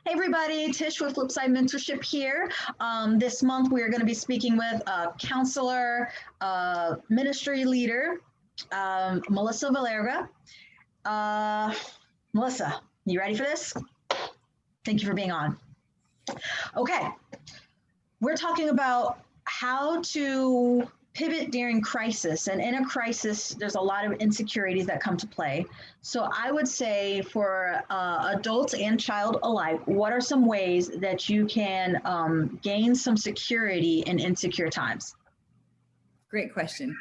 Hey everybody, Tish with Flipside Mentorship here. This month we are going to be speaking with a counselor, ministry leader, Melissa Valerga. Melissa, you ready for this? Thank you for being on. Okay, we're talking about how to pivot during crisis. And in a crisis, there's a lot of insecurities that come to play. So I would say for adults and child alike, what are some ways that you can gain some security in insecure times? Great question.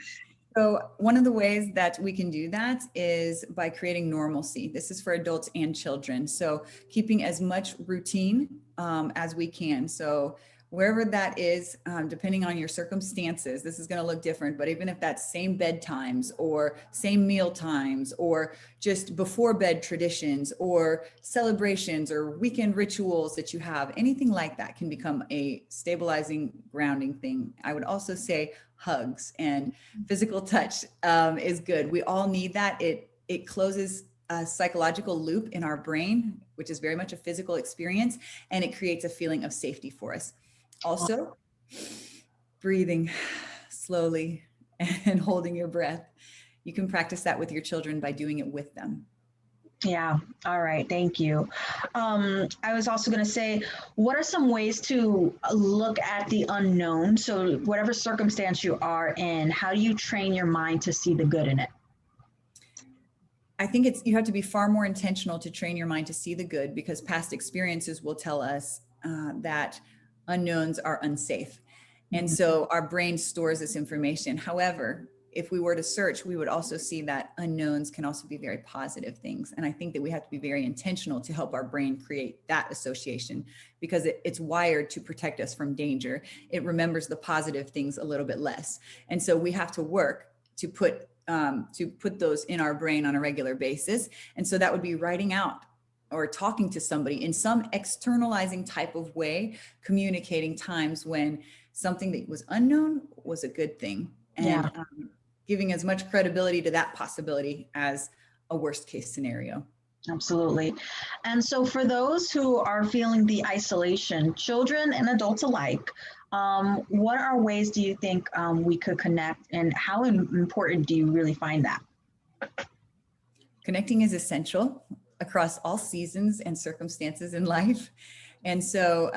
So one of the ways that we can do that is by creating normalcy. This is for adults and children. So keeping as much routine as we can. So wherever that is, depending on your circumstances, this is going to look different, but even if that's same bedtimes or same meal times or just before bed traditions or celebrations or weekend rituals that you have, anything like that can become a stabilizing, grounding thing. I would also say hugs and physical touch is good. We all need that. It closes a psychological loop in our brain, which is very much a physical experience, and it creates a feeling of safety for us. Also, breathing slowly and holding your breath. You can practice that with your children by doing it with them. Yeah. All right. Thank you. I was also going to say, what are some ways to look at the unknown? So whatever circumstance you are in, how do you train your mind to see the good in it? I think you have to be far more intentional to train your mind to see the good, because past experiences will tell us that unknowns are unsafe. And so our brain stores this information. However, if we were to search, we would also see that unknowns can also be very positive things. And I think that we have to be very intentional to help our brain create that association, because it's wired to protect us from danger. It remembers the positive things a little bit less. And so we have to work to put those in our brain on a regular basis. And so that would be writing out or talking to somebody in some externalizing type of way, communicating times when something that was unknown was a good thing, and giving as much credibility to that possibility as a worst case scenario. Absolutely. And so for those who are feeling the isolation, children and adults alike, what are ways do you think we could connect, and how important do you really find that? Connecting is essential across all seasons and circumstances in life. And so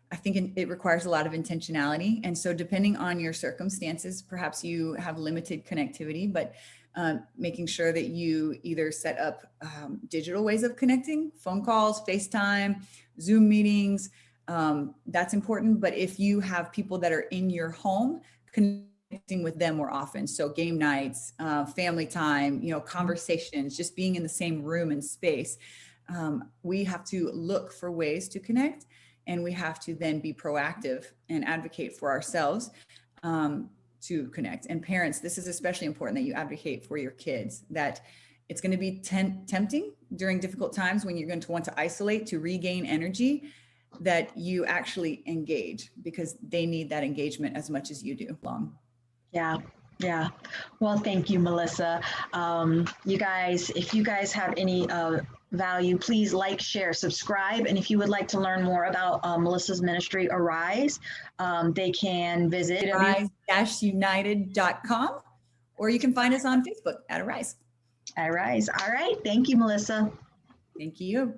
I think it requires a lot of intentionality. And so depending on your circumstances, perhaps you have limited connectivity, but making sure that you either set up digital ways of connecting, phone calls, FaceTime, Zoom meetings, that's important. But if you have people that are in your home, connecting with them more often. So game nights, family time, conversations, just being in the same room and space. We have to look for ways to connect, and we have to then be proactive and advocate for ourselves to connect. And parents, this is especially important that you advocate for your kids, that it's going to be tempting during difficult times when you're going to want to isolate to regain energy, that you actually engage, because they need that engagement as much as you do. Yeah. Well, thank you, Melissa. You guys, if you guys have any value, please like, share, subscribe. And if you would like to learn more about Melissa's ministry, Arise, they can visit arise-united.com, or you can find us on Facebook at Arise. Arise. All right. Thank you, Melissa. Thank you.